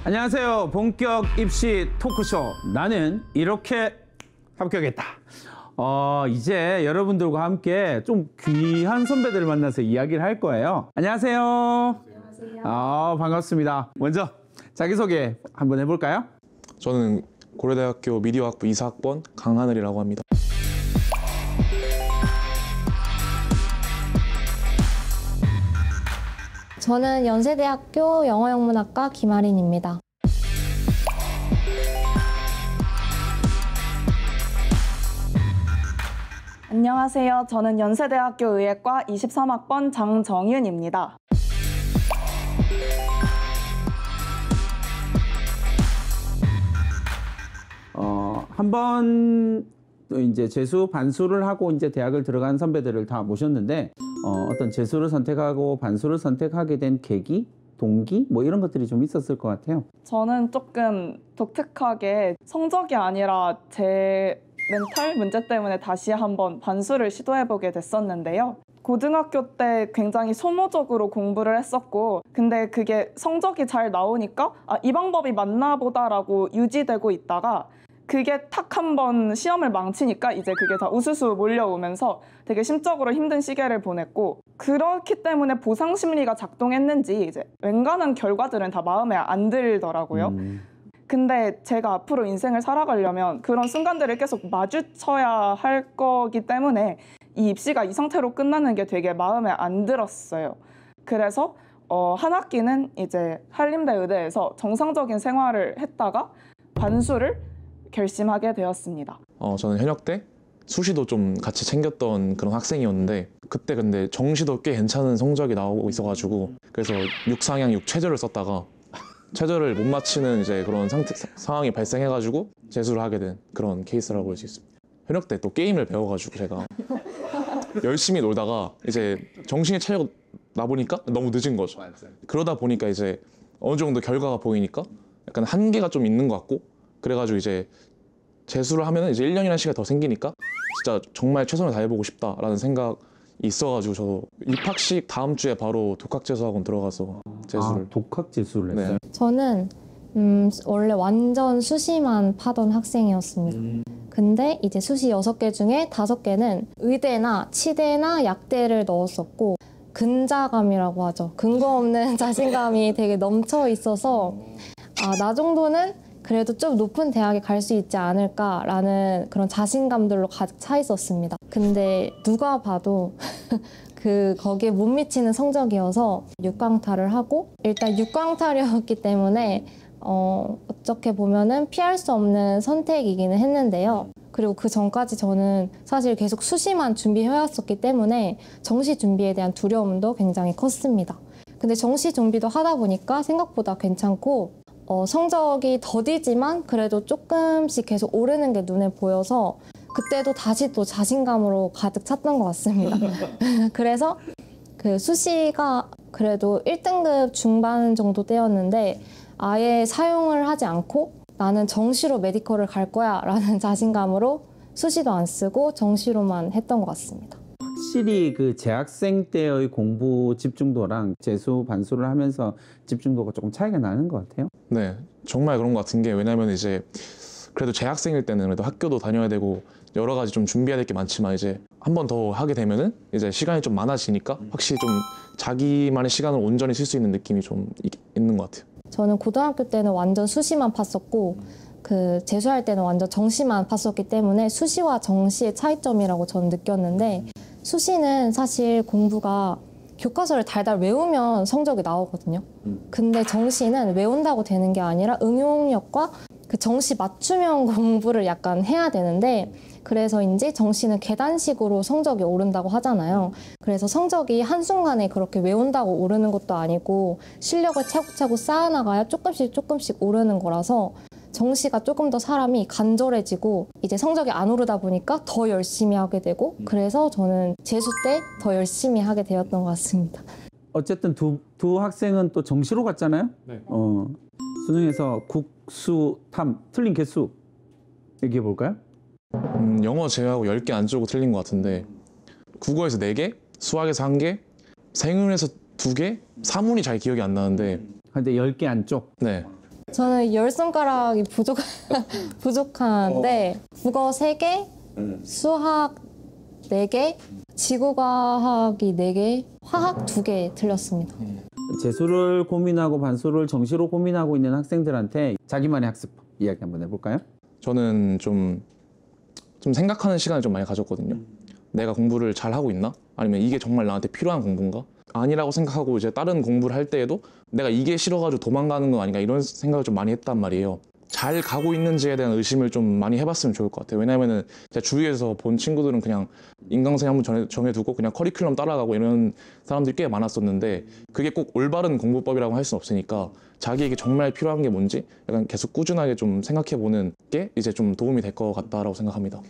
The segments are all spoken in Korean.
안녕하세요. 본격 입시 토크쇼 나는 이렇게 합격했다. 이제 여러분들과 함께 좀 귀한 선배들을 만나서 이야기를 할 거예요. 안녕하세요. 안녕하세요. 반갑습니다. 먼저 자기소개 한번 해볼까요? 저는 고려대학교 미디어학부 이사학번 강하늘이라고 합니다. 저는 연세대학교 영어영문학과 김아린입니다. 안녕하세요. 저는 연세대학교 의예과 23학번 장정윤입니다. 한번 이제 재수 반수를 하고 이제 대학을 들어간 선배들을 다 모셨는데 어떤 재수를 선택하고 반수를 선택하게 된 계기, 동기 뭐 이런 것들이 좀 있었을 것 같아요. 저는 조금 독특하게 성적이 아니라 제 멘탈 문제 때문에 다시 한번 반수를 시도해보게 됐었는데요. 고등학교 때 굉장히 소모적으로 공부를 했었고 근데 그게 성적이 잘 나오니까 이 방법이 맞나 보다라고 유지되고 있다가 그게 탁 한 번 시험을 망치니까 이제 그게 다 우수수 몰려오면서 되게 심적으로 힘든 시기를 보냈고 그렇기 때문에 보상 심리가 작동했는지 이제 웬간한 결과들은 다 마음에 안 들더라고요. 근데 제가 앞으로 인생을 살아가려면 그런 순간들을 계속 마주쳐야 할 거기 때문에 이 입시가 이 상태로 끝나는 게 되게 마음에 안 들었어요. 그래서 한 학기는 이제 한림대 의대에서 정상적인 생활을 했다가 반수를 결심하게 되었습니다. 저는 현역 때 수시도 좀 같이 챙겼던 그런 학생이었는데 그때 근데 정시도 꽤 괜찮은 성적이 나오고 있어가지고 그래서 6상향 6최저를 썼다가 최저를 못 맞히는 이제 그런 상황이 발생해가지고 재수를 하게 된 그런 케이스라고 볼 수 있습니다. 현역 때 또 게임을 배워가지고 제가 열심히 놀다가 이제 정신이 차리고 나보니까 너무 늦은 거죠. 그러다 보니까 이제 어느 정도 결과가 보이니까 약간 한계가 좀 있는 것 같고 그래가지고 이제 재수를 하면 이제 1년이라는 시간이 더 생기니까 진짜 정말 최선을 다해보고 싶다라는 생각이 있어가지고 저도 입학식 다음 주에 바로 독학재수학원 들어가서 재수를. 독학 재수를 했어요? 네. 저는 원래 완전 수시만 파던 학생이었습니다. 근데 이제 수시 6개 중에 5개는 의대나 치대나 약대를 넣었었고 근자감이라고 하죠. 근거 없는 자신감이 되게 넘쳐 있어서 나 정도는 그래도 좀 높은 대학에 갈 수 있지 않을까라는 그런 자신감들로 가득 차 있었습니다. 근데 누가 봐도 거기에 못 미치는 성적이어서 육광탈을 하고 일단 육광탈이었기 때문에 어떻게 보면은 피할 수 없는 선택이기는 했는데요. 그리고 그 전까지 저는 사실 계속 수시만 준비해왔었기 때문에 정시 준비에 대한 두려움도 굉장히 컸습니다. 근데 정시 준비도 하다 보니까 생각보다 괜찮고 성적이 더디지만 그래도 조금씩 계속 오르는 게 눈에 보여서 그때도 다시 또 자신감으로 가득 찼던 것 같습니다. 그래서 그 수시가 그래도 1등급 중반 정도 때였는데 아예 사용을 하지 않고 나는 정시로 메디컬을 갈 거야 라는 자신감으로 수시도 안 쓰고 정시로만 했던 것 같습니다. 확실히 그 재학생 때의 공부 집중도랑 재수 반수를 하면서 집중도가 조금 차이가 나는 것 같아요. 네, 정말 그런 것 같은 게 왜냐면 이제 그래도 재학생일 때는 그래도 학교도 다녀야 되고 여러 가지 좀 준비해야 될 게 많지만 이제 한 번 더 하게 되면은 이제 시간이 좀 많아지니까 확실히 좀 자기만의 시간을 온전히 쓸 수 있는 느낌이 좀 있는 것 같아요. 저는 고등학교 때는 완전 수시만 팠었고 재수할 때는 완전 정시만 팠었기 때문에 수시와 정시의 차이점이라고 저는 느꼈는데 수시는 사실 공부가 교과서를 달달 외우면 성적이 나오거든요. 근데 정시는 외운다고 되는 게 아니라 응용력과 그 정시 맞춤형 공부를 약간 해야 되는데 그래서인지 정시는 계단식으로 성적이 오른다고 하잖아요. 그래서 성적이 한순간에 그렇게 외운다고 오르는 것도 아니고 실력을 차곡차곡 쌓아나가야 조금씩 오르는 거라서 정시가 조금 더 사람이 간절해지고 이제 성적이 안 오르다 보니까 더 열심히 하게 되고 그래서 저는 재수 때 더 열심히 하게 되었던 것 같습니다. 어쨌든 두 학생은 또 정시로 갔잖아요. 네. 수능에서 국수탐 틀린 개수 얘기해 볼까요? 영어 제외하고 10개 안쪽으로 틀린 것 같은데 국어에서 4개, 수학에서 1개, 생물에서 2개, 사문이 잘 기억이 안 나는데 근데 10개 안쪽. 네. 저는 10손가락이 부족한데 국어 3개, 수학 4개, 지구과학이 4개, 화학 2개 틀렸습니다. 재수를 고민하고 반수를 정시로 고민하고 있는 학생들한테 자기만의 학습법 이야기 한번 해볼까요? 저는 좀 생각하는 시간을 좀 많이 가졌거든요. 내가 공부를 잘 하고 있나? 아니면 이게 정말 나한테 필요한 공부인가? 아니라고 생각하고 이제 다른 공부를 할 때에도 내가 이게 싫어가지고 도망가는 건 아닌가 이런 생각을 좀 많이 했단 말이에요. 잘 가고 있는지에 대한 의심을 좀 많이 해봤으면 좋을 것 같아요. 왜냐면은 제 주위에서 본 친구들은 그냥 인강생 한번 정해두고 그냥 커리큘럼 따라가고 이런 사람들이 꽤 많았었는데 그게 꼭 올바른 공부법이라고 할 수는 없으니까 자기에게 정말 필요한 게 뭔지 약간 계속 꾸준하게 좀 생각해보는 게 이제 좀 도움이 될 것 같다라고 생각합니다.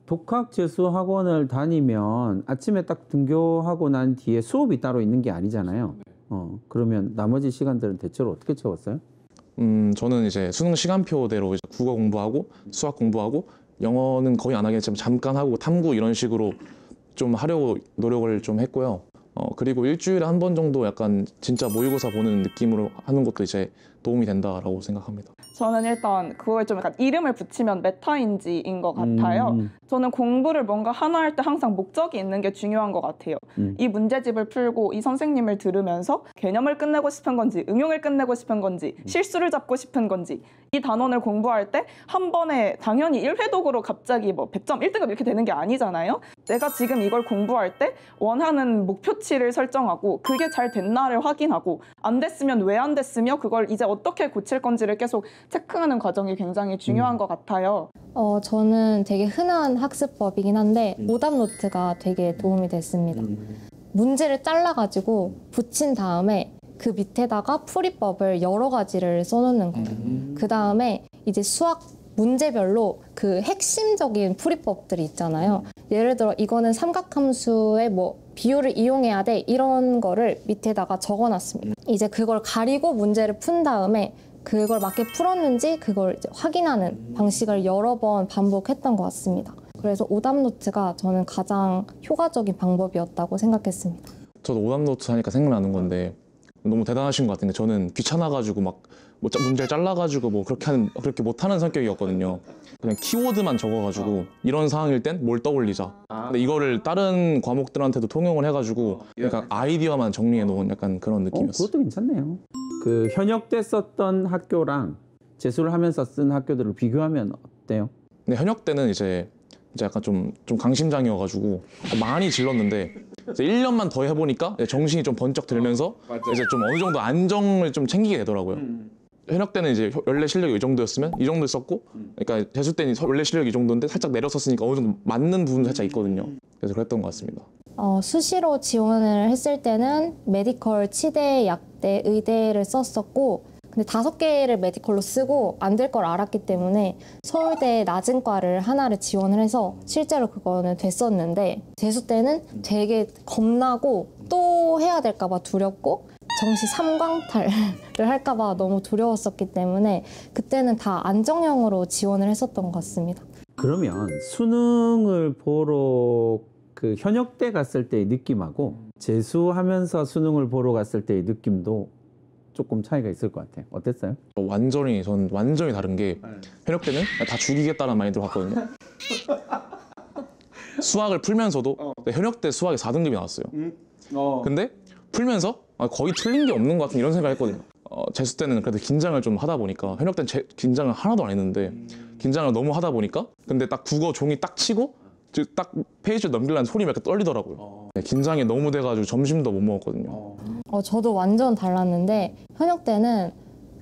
독학 재수 학원을 다니면 아침에 딱 등교하고 난 뒤에 수업이 따로 있는 게 아니잖아요. 그러면 나머지 시간들은 대체로 어떻게 채웠어요? 저는 이제 수능 시간표대로 이제 국어 공부하고 수학 공부하고 영어는 거의 안 하겠지만 잠깐 하고 탐구 이런 식으로 좀 하려고 노력을 좀 했고요. 그리고 일주일에 한 번 정도 약간 진짜 모의고사 보는 느낌으로 하는 것도 이제 도움이 된다라고 생각합니다. 저는 일단 그거에 좀 약간 이름을 붙이면 메타인지인 것 같아요. 저는 공부를 뭔가 하나 할 때 항상 목적이 있는 게 중요한 것 같아요. 이 문제집을 풀고 이 선생님을 들으면서 개념을 끝내고 싶은 건지 응용을 끝내고 싶은 건지 실수를 잡고 싶은 건지 이 단원을 공부할 때 한 번에 당연히 1회독으로 갑자기 뭐 100점 1등급 이렇게 되는 게 아니잖아요. 내가 지금 이걸 공부할 때 원하는 목표치를 설정하고 그게 잘 됐나를 확인하고 안 됐으면 왜 안 됐으며 그걸 이제 어떻게 고칠 건지를 계속 체크하는 과정이 굉장히 중요한 것 같아요. 저는 되게 흔한 학습법이긴 한데 오답 노트가 되게 도움이 됐습니다. 문제를 잘라가지고 붙인 다음에 그 밑에다가 풀이법을 여러 가지를 써놓는 거예요. 그 다음에 이제 수학 문제별로 그 핵심적인 풀이법들이 있잖아요. 예를 들어 이거는 삼각함수의 뭐 비율을 이용해야 돼 이런 거를 밑에다가 적어놨습니다. 이제 그걸 가리고 문제를 푼 다음에 그걸 맞게 풀었는지 그걸 이제 확인하는 방식을 여러 번 반복했던 것 같습니다. 그래서 오답 노트가 저는 가장 효과적인 방법이었다고 생각했습니다. 저도 오답 노트 하니까 생각나는 건데 너무 대단하신 것 같은데 저는 귀찮아가지고 막 뭐 문제를 잘라가지고 뭐 그렇게 못하는 성격이었거든요. 그냥 키워드만 적어가지고 이런 상황일 땐 뭘 떠올리자. 근데 이거를 다른 과목들한테도 통용을 해가지고 그러니까 아이디어만 정리해 놓은 약간 그런 느낌이었어요. 그것도 괜찮네요. 그 현역 때 썼던 학교랑 재수를 하면서 쓴 학교들을 비교하면 어때요? 근데 현역 때는 이제 약간 좀 강심장이어가지고 많이 질렀는데 이제 1년만 더 해보니까 정신이 좀 번쩍 들면서 이제 좀 어느 정도 안정을 좀 챙기게 되더라고요. 현역 때는 이제 원래 실력이 이 정도였으면 이 정도 썼고 그러니까 재수 때는 원래 실력이 이 정도인데 살짝 내렸었으니까 어느 정도 맞는 부분도 살짝 있거든요. 그래서 그랬던 것 같습니다. 수시로 지원을 했을 때는 메디컬, 치대, 약대, 의대를 썼었고 근데 5개를 메디컬로 쓰고 안 될 걸 알았기 때문에 서울대 낮은 과를 하나를 지원을 해서 실제로 그거는 됐었는데 재수 때는 되게 겁나고 또 해야 될까 봐 두렵고 정시 3광탈을 할까 봐 너무 두려웠었기 때문에 그때는 다 안정형으로 지원을 했었던 것 같습니다. 그러면 수능을 보러 그 현역 때 갔을 때의 느낌하고 재수하면서 수능을 보러 갔을 때의 느낌도 조금 차이가 있을 것 같아요. 어땠어요? 전 완전히 다른 게 현역 때는 다 죽이겠다는 마인드로 갔거든요. 수학을 풀면서도 현역 때 수학에 4등급이 나왔어요. 근데 풀면서 거의 틀린 게 없는 것 같은 이런 생각을 했거든요. 재수 때는 그래도 긴장을 좀 하다 보니까 현역 때는 긴장을 하나도 안 했는데 긴장을 너무 하다 보니까 근데 딱 국어 종이 딱 치고 딱 페이지를 넘기려는 손이 이렇게 떨리더라고요. 긴장이 너무 돼가지고 점심도 못 먹었거든요. 저도 완전 달랐는데 현역 때는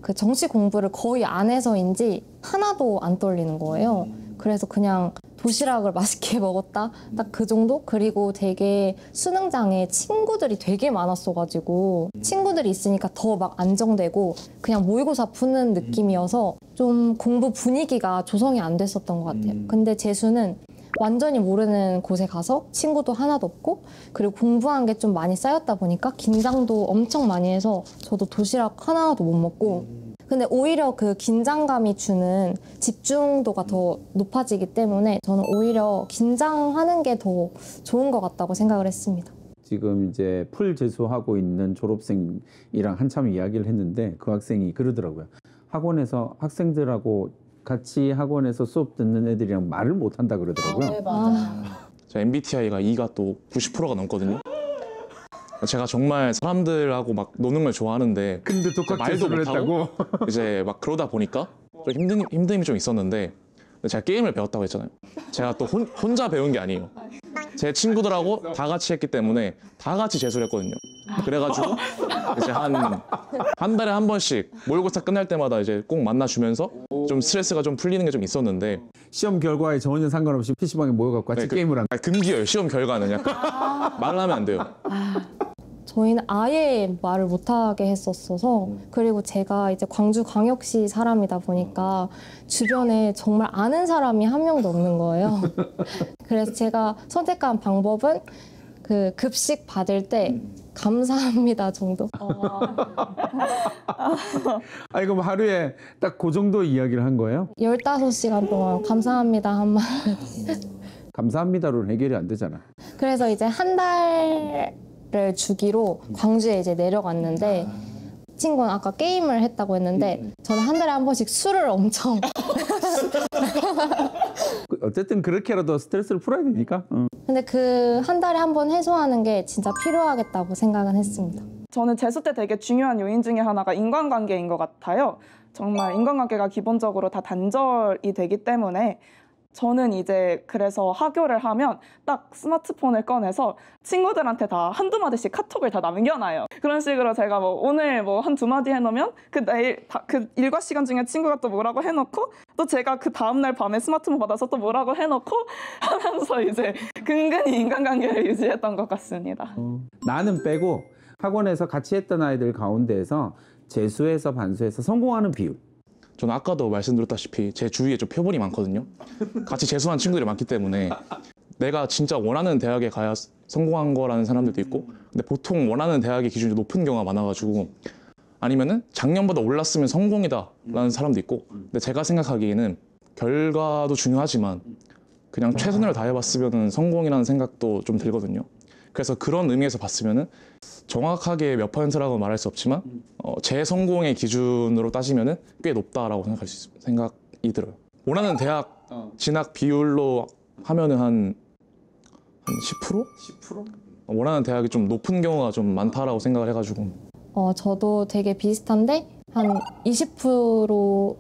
그 정시 공부를 거의 안 해서인지 하나도 안 떨리는 거예요. 그래서 그냥 도시락을 맛있게 먹었다 딱 그 정도? 그리고 되게 수능장에 친구들이 되게 많았어가지고 친구들이 있으니까 더 막 안정되고 그냥 모의고사 푸는 느낌이어서 좀 공부 분위기가 조성이 안 됐었던 것 같아요. 근데 재수는 완전히 모르는 곳에 가서 친구도 하나도 없고 그리고 공부한 게 좀 많이 쌓였다 보니까 긴장도 엄청 많이 해서 저도 도시락 하나도 못 먹고 근데 오히려 그 긴장감이 주는 집중도가 더 높아지기 때문에 저는 오히려 긴장하는 게 더 좋은 것 같다고 생각을 했습니다. 지금 이제 풀 재수하고 있는 졸업생이랑 한참 이야기를 했는데 그 학생이 그러더라고요. 학원에서 학생들하고 같이 학원에서 수업 듣는 애들이랑 말을 못 한다 그러더라고요. 네, 맞아요. 제 MBTI가 E가 또 90%가 넘거든요. 제가 정말 사람들하고 막 노는 걸 좋아하는데 근데 독학 말도 재수를 못하고 했다고? 이제 막 그러다 보니까 좀 힘듦이 좀 있었는데 제가 게임을 배웠다고 했잖아요. 제가 또 혼자 배운 게 아니에요. 제 친구들하고 다 같이 했기 때문에 다 같이 재수를 했거든요. 그래가지고 이제 한 달에 한 번씩 모의고사 끝날 때마다 이제 꼭 만나주면서 좀 스트레스가 좀 풀리는 게 좀 있었는데 시험 결과에 전혀 상관없이 PC방에 모여갖고 같이 네, 게임을 한 금기예요. 시험 결과는 약간 말을 하면 안 돼요. 저희는 아예 말을 못하게 했었어서 그리고 제가 이제 광주광역시 사람이다 보니까 주변에 정말 아는 사람이 한 명도 없는 거예요. 그래서 제가 선택한 방법은 그 급식 받을 때 감사합니다 정도. 아니 그럼 하루에 딱 그 정도 이야기를 한 거예요? 15시간 동안 감사합니다 한 말. 감사합니다로는 해결이 안 되잖아. 그래서 이제 한 달을 주기로 광주에 이제 내려갔는데 친구는 아까 게임을 했다고 했는데 저는 한 달에 한 번씩 술을 엄청 어쨌든 그렇게라도 스트레스를 풀어야 되니까. 근데 그 한 달에 한 번 해소하는 게 진짜 필요하겠다고 생각은 했습니다. 저는 재수 때 되게 중요한 요인 중에 하나가 인간관계인 것 같아요. 정말 인간관계가 기본적으로 다 단절이 되기 때문에 저는 이제 그래서 하교를 하면 딱 스마트폰을 꺼내서 친구들한테 다 한두 마디씩 카톡을 다 남겨놔요. 그런 식으로 제가 뭐 오늘 뭐 한두 마디 해놓으면 그 내일 그 일과 시간 중에 친구가 또 뭐라고 해놓고 또 제가 그 다음날 밤에 스마트폰 받아서 또 뭐라고 해놓고 하면서 이제 근근히 인간관계를 유지했던 것 같습니다. 나는 빼고 학원에서 같이 했던 아이들 가운데에서 재수해서 반수해서 성공하는 비율. 저는 아까도 말씀드렸다시피 제 주위에 좀 표본이 많거든요. 같이 재수한 친구들이 많기 때문에 내가 진짜 원하는 대학에 가야 성공한 거라는 사람들도 있고 근데 보통 원하는 대학의 기준이 높은 경우가 많아가지고 아니면은 작년보다 올랐으면 성공이다 라는 사람도 있고 근데 제가 생각하기에는 결과도 중요하지만 그냥 최선을 다해봤으면 성공이라는 생각도 좀 들거든요. 그래서 그런 의미에서 봤으면은 정확하게 몇 퍼센트라고 말할 수 없지만 제 성공의 기준으로 따지면은 꽤 높다라고 생각이 들어요. 원하는 대학 진학 비율로 하면은 한 10%? 10%? 원하는 대학이 좀 높은 경우가 좀 많다라고 생각을 해가지고 저도 되게 비슷한데 한 20%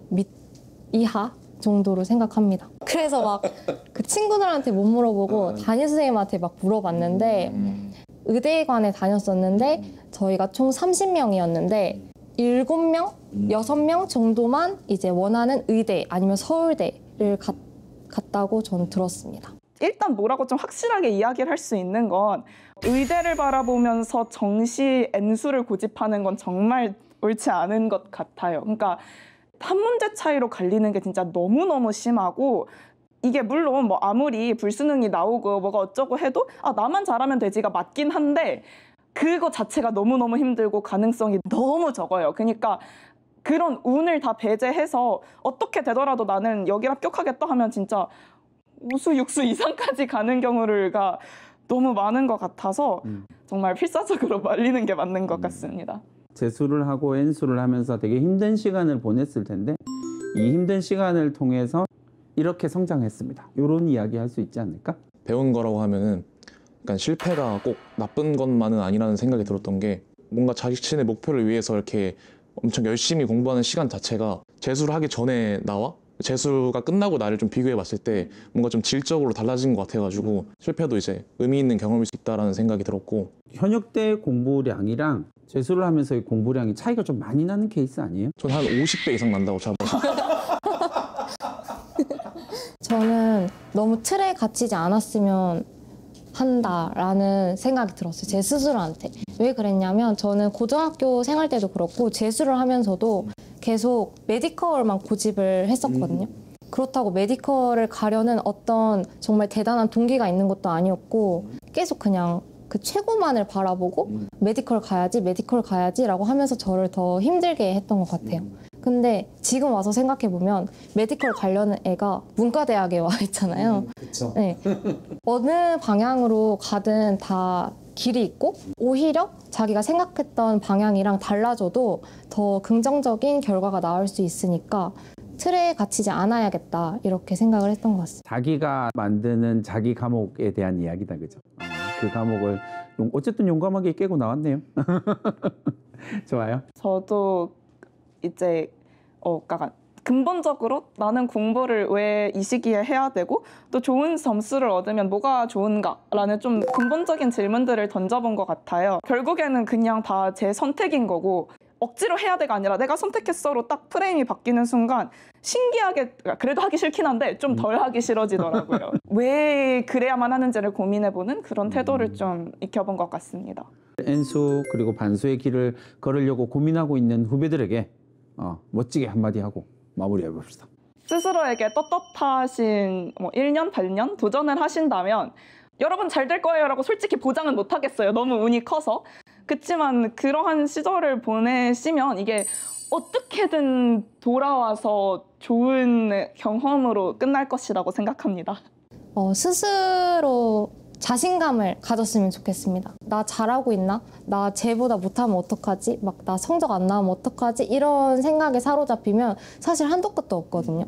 이하 정도로 생각합니다. 그래서 막 그 친구들한테 못 물어보고 담임 선생님한테 막 물어봤는데 의대관에 다녔었는데 저희가 총 30명이었는데 7명, 6명 정도만 이제 원하는 의대 아니면 서울대를 갔다고 저는 들었습니다. 일단 뭐라고 좀 확실하게 이야기를 할 수 있는 건 의대를 바라보면서 정시 N수를 고집하는 건 정말 옳지 않은 것 같아요. 그러니까 한 문제 차이로 갈리는 게 진짜 너무너무 심하고 이게 물론 뭐 아무리 불수능이 나오고 뭐가 어쩌고 해도 나만 잘하면 되지가 맞긴 한데 그거 자체가 너무너무 힘들고 가능성이 너무 적어요. 그러니까 그런 운을 다 배제해서 어떻게 되더라도 나는 여기를 합격하겠다 하면 진짜 우수, 육수 이상까지 가는 경우가 너무 많은 것 같아서 정말 필사적으로 말리는 게 맞는 것 같습니다. 재수를 하고 N수를 하면서 되게 힘든 시간을 보냈을 텐데 이 힘든 시간을 통해서 이렇게 성장했습니다. 이런 이야기 할 수 있지 않을까? 배운 거라고 하면은 그러니까 실패가 꼭 나쁜 것만은 아니라는 생각이 들었던 게 뭔가 자신의 목표를 위해서 이렇게 엄청 열심히 공부하는 시간 자체가 재수를 하기 전에 나와 재수가 끝나고 나를 좀 비교해 봤을 때 뭔가 좀 질적으로 달라진 것 같아가지고 실패도 이제 의미 있는 경험일 수 있다라는 생각이 들었고 현역 때 공부량이랑 재수를 하면서의 공부량이 차이가 좀 많이 나는 케이스 아니에요? 전 한 50배 이상 난다고 잡아요. 저는 너무 틀에 갇히지 않았으면 한다라는 생각이 들었어요. 제 스스로한테. 왜 그랬냐면 저는 고등학교 생활 때도 그렇고 재수를 하면서도 계속 메디컬만 고집을 했었거든요. 그렇다고 메디컬을 가려는 어떤 정말 대단한 동기가 있는 것도 아니었고 계속 그냥 그 최고만을 바라보고 메디컬 가야지 라고 하면서 저를 더 힘들게 했던 것 같아요. 근데 지금 와서 생각해보면 메디컬 가려는 애가 문과대학에 와 있잖아요. 그렇죠. 네. 어느 방향으로 가든 다 길이 있고 오히려 자기가 생각했던 방향이랑 달라져도 더 긍정적인 결과가 나올 수 있으니까 틀에 갇히지 않아야겠다 이렇게 생각을 했던 것 같습니다. 자기가 만드는 자기 감옥에 대한 이야기다, 그죠? 그 감옥을 어쨌든 용감하게 깨고 나왔네요. 좋아요. 저도 이제 그러니까 근본적으로 나는 공부를 왜 이 시기에 해야 되고 또 좋은 점수를 얻으면 뭐가 좋은가라는 좀 근본적인 질문들을 던져본 것 같아요. 결국에는 그냥 다 제 선택인 거고 억지로 해야 돼가 아니라 내가 선택했어로 딱 프레임이 바뀌는 순간 신기하게 그래도 하기 싫긴 한데 좀 덜 하기 싫어지더라고요. 왜 그래야만 하는지를 고민해보는 그런 태도를 좀 익혀본 것 같습니다. N수 그리고 반수의 길을 걸으려고 고민하고 있는 후배들에게 멋지게 한마디 하고 마무리해 봅시다. 스스로에게 떳떳하신 1년, 8년 도전을 하신다면 여러분 잘 될 거예요 라고 솔직히 보장은 못 하겠어요. 너무 운이 커서. 그치만 그러한 시절을 보내시면 이게 어떻게든 돌아와서 좋은 경험으로 끝날 것이라고 생각합니다. 스스로 자신감을 가졌으면 좋겠습니다. 나 잘하고 있나? 나 쟤보다 못하면 어떡하지? 막 나 성적 안 나오면 어떡하지? 이런 생각에 사로잡히면 사실 한도 끝도 없거든요.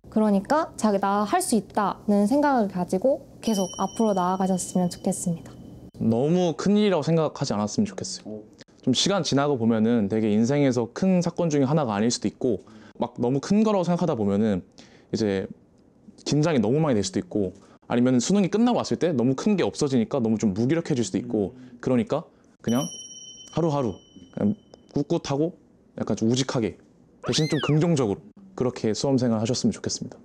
그러니까 자기 나 할 수 있다는 생각을 가지고 계속 앞으로 나아가셨으면 좋겠습니다. 너무 큰일이라고 생각하지 않았으면 좋겠어요. 좀 시간 지나고 보면은 되게 인생에서 큰 사건 중에 하나가 아닐 수도 있고 막 너무 큰 거라고 생각하다 보면은 이제 긴장이 너무 많이 될 수도 있고 아니면 수능이 끝나고 왔을 때 너무 큰 게 없어지니까 너무 좀 무기력해질 수도 있고 그러니까 그냥 하루하루 그냥 꿋꿋하고 약간 좀 우직하게 대신 좀 긍정적으로 그렇게 수험생활 하셨으면 좋겠습니다.